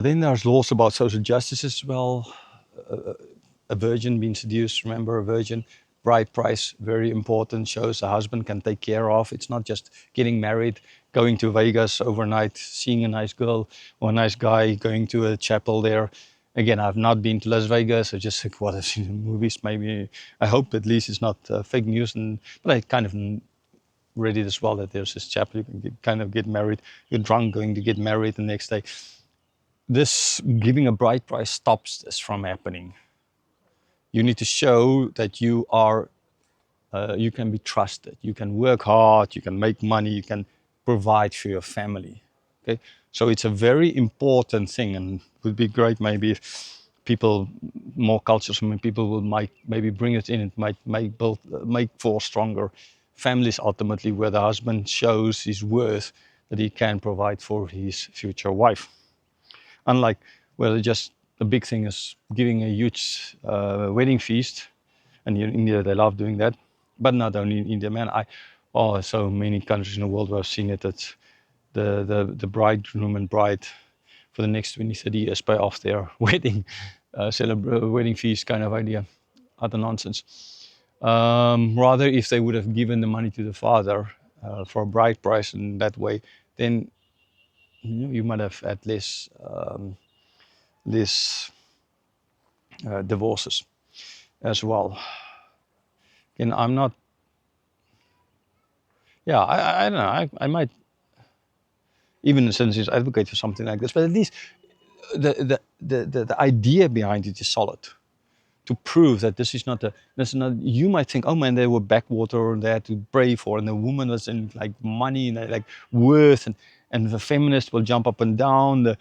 Then there's laws about social justice as well. A virgin being seduced, remember, a virgin, bride price, very important, shows a husband can take care of. It's not just getting married, going to Vegas overnight, seeing a nice girl or a nice guy, going to a chapel there. Again, I've not been to Las Vegas. I just like what I've seen in movies. Maybe I hope at least it's not fake news. But I kind of read it as well that there's this chapel you can kind of get married. You're drunk going to get married the next day. This giving a bride price stops this from happening. You need to show that you can be trusted. You can work hard. You can make money. You can provide for your family. Okay, so it's a very important thing, and it would be great maybe if people, more cultures, I mean, people will might maybe bring it in. It might make for stronger families ultimately, where the husband shows his worth that he can provide for his future wife. Unlike where just the big thing is giving a huge wedding feast, and in India they love doing that, but not only in India, man. So many countries in the world where I've seen it. That the bridegroom and bride for the next 20, 30 years pay off their wedding, wedding feast kind of idea, utter nonsense. Rather, if they would have given the money to the father for a bride price in that way, then you might have had less divorces as well. And I'm not, yeah, I don't know, I might, even in a sense, advocate for something like this, but at least the idea behind it is solid. To prove that this is not you might think, oh man, they were backwater and they had to pray for, and the woman was in like money and like worth, and the feminist will jump up and down,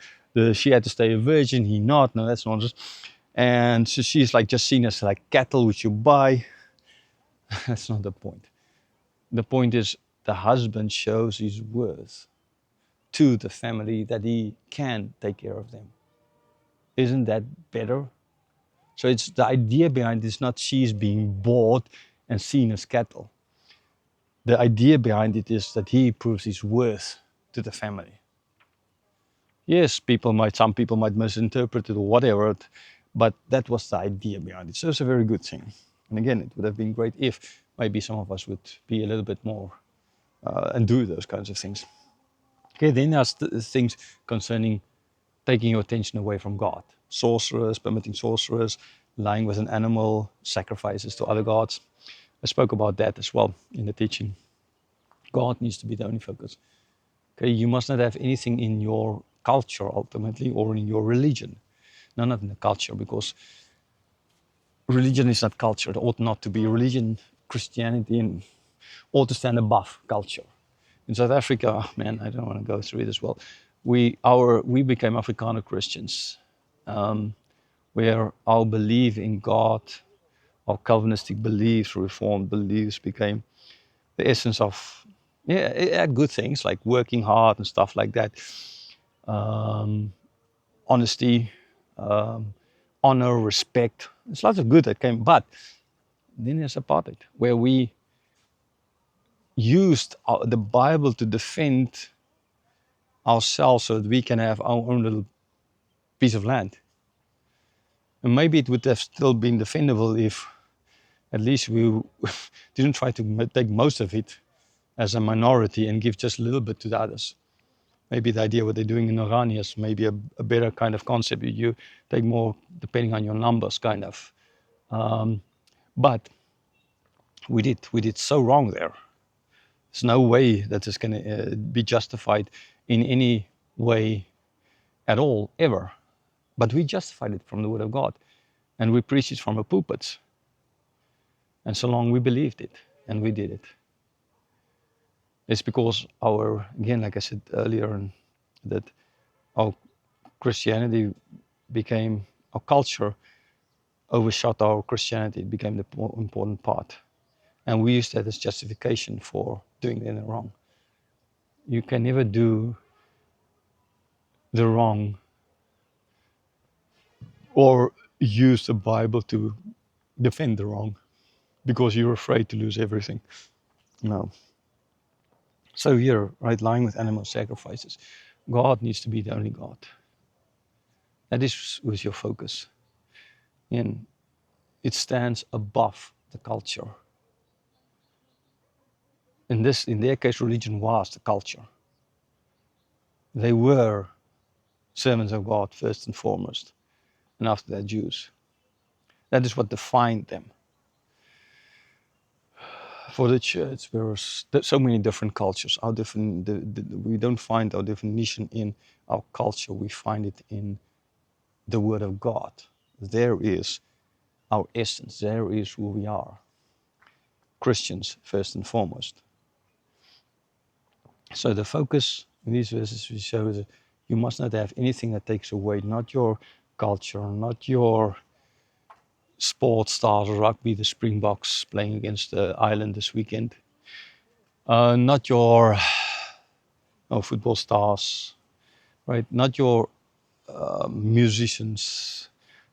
she had to stay a virgin, he not, no, that's nonsense. And so she's like just seen as like cattle which you buy. That's not the point. The point is the husband shows his worth to the family that he can take care of them. Isn't that better? So it's the idea behind it is not she's being bought and seen as cattle. The idea behind it is that he proves his worth to the family. Yes, some people might misinterpret it or whatever, but that was the idea behind it. So it's a very good thing. And again, it would have been great if maybe some of us would be a little bit more and do those kinds of things. Okay, then there's things concerning taking your attention away from God. Sorcerers, permitting sorcerers, lying with an animal, sacrifices to other gods. I spoke about that as well in the teaching. God needs to be the only focus. Okay, you must not have anything in your culture ultimately or in your religion. No, not in the culture, because religion is not culture. It ought not to be. Religion, Christianity, and ought to stand above culture. In South Africa, oh man, I don't want to go through it as well. We became Afrikaner Christians, where our belief in God, our Calvinistic beliefs, Reformed beliefs became the essence of, yeah, it had good things like working hard and stuff like that, honesty, honor, respect. There's lots of good that came, but then there's apartheid, where we used the Bible to defend ourselves so that we can have our own little piece of land. And maybe it would have still been defendable if at least we didn't try to take most of it as a minority and give just a little bit to the others. Maybe the idea what they're doing in Iran is maybe a better kind of concept. You take more depending on your numbers, kind of. But we did so wrong there. There's no way that is going to be justified in any way at all, ever. But we justified it from the Word of God, and we preached it from the pulpits. And so long we believed it, and we did it. It's because again, like I said earlier, that our Christianity became, our culture overshot our Christianity. It became the important part. And we used that as justification for doing anything wrong. You can never do the wrong or use the Bible to defend the wrong because you're afraid to lose everything. No. So here, right, lying with animal sacrifices. God needs to be the only God. That is with your focus. And it stands above the culture. In their case, religion was the culture. They were servants of God first and foremost, and after that, Jews. That is what defined them. For the church, there are so many different cultures. We don't find our definition in our culture. We find it in the Word of God. There is our essence. There is who we are. Christians, first and foremost. So the focus in these verses we show that you must not have anything that takes away, not your culture, not your sports stars, rugby, the Springboks playing against Ireland this weekend, not your football stars, right? Not your musicians,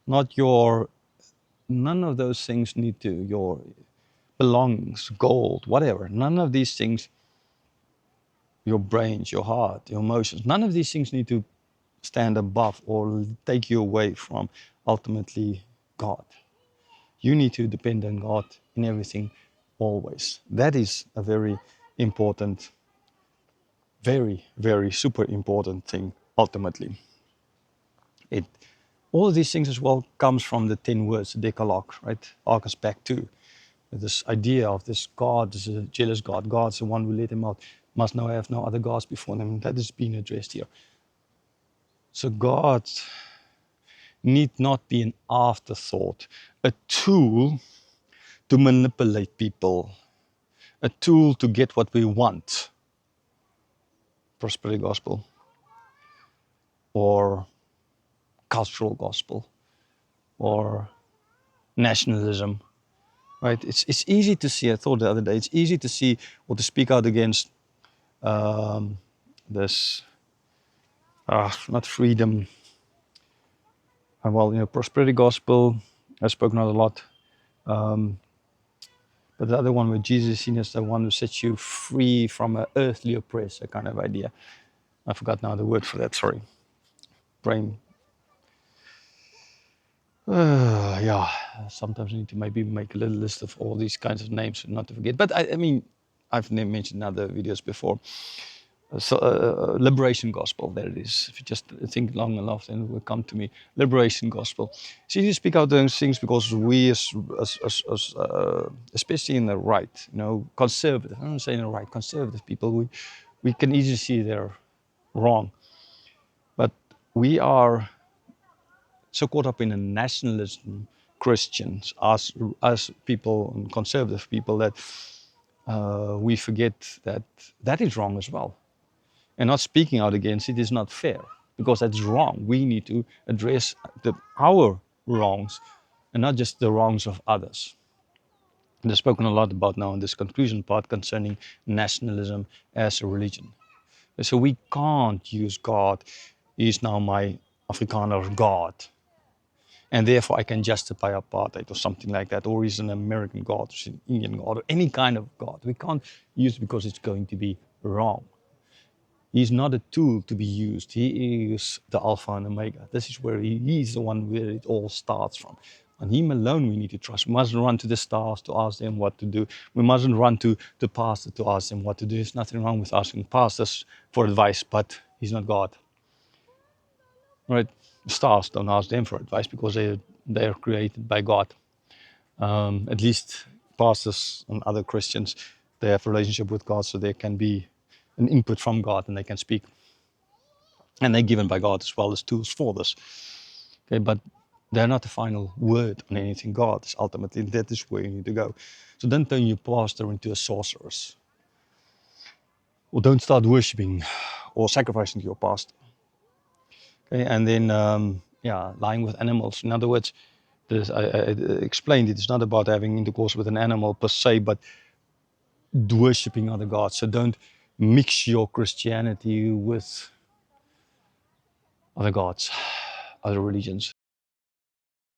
not your, none of those things need to, your belongings, gold, whatever. None of these things, your brains, your heart, your emotions, none of these things need to stand above or take you away from ultimately God. You need to depend on God in everything, always. That is a very important, very, very super important thing, ultimately. All of these things as well comes from the 10 words, the Decalogue, right? Hark us back to this idea of this God, this is a jealous God. God's the one who let him out, must now have no other gods before him. That is being addressed here. So God need not be an afterthought, a tool to manipulate people, a tool to get what we want. Prosperity gospel or cultural gospel or nationalism, right? It's easy to see, I thought the other day, it's easy to see or to speak out against this, not freedom, prosperity gospel, I spoke not a lot, but the other one where Jesus is seen as the one who sets you free from an earthly oppressor kind of idea. I forgot now the word for that, sorry. Brain. Yeah, sometimes I need to maybe make a little list of all these kinds of names not to forget. But I mean, I've mentioned in other videos before. Liberation gospel, there it is. If you just think long enough, then it will come to me. Liberation gospel. It's easy to speak out those things because we, especially in the right, conservative. I'm not saying the right, conservative people, we can easily see they're wrong. But we are so caught up in a nationalism, Christians, us people, conservative people, that we forget that that is wrong as well. And not speaking out against it is not fair, because that's wrong. We need to address our wrongs and not just the wrongs of others. And I've spoken a lot about now in this conclusion part concerning nationalism as a religion. So we can't use God, he's now my Afrikaner God, and therefore I can justify apartheid or something like that, or he's an American God, or he's an Indian God, or any kind of God. We can't use it because it's going to be wrong. He's not a tool to be used. He is the Alpha and Omega. This is where he's the one where it all starts from. On him alone we need to trust. We mustn't run to the stars to ask them what to do. We mustn't run to the pastor to ask them what to do. There's nothing wrong with asking pastors for advice, but he's not God. Right? Stars, don't ask them for advice because they're created by God. At least pastors and other Christians, they have a relationship with God, so there can be an input from God and they can speak. And they're given by God as well as tools for this. Okay, but they're not the final word on anything. God is ultimately, that is where you need to go. So don't turn your pastor into a sorceress. Or don't start worshipping or sacrificing to your pastor. Okay, and then, lying with animals. In other words, I explained it's not about having intercourse with an animal per se, but worshipping other gods. So don't mix your Christianity with other gods, other religions.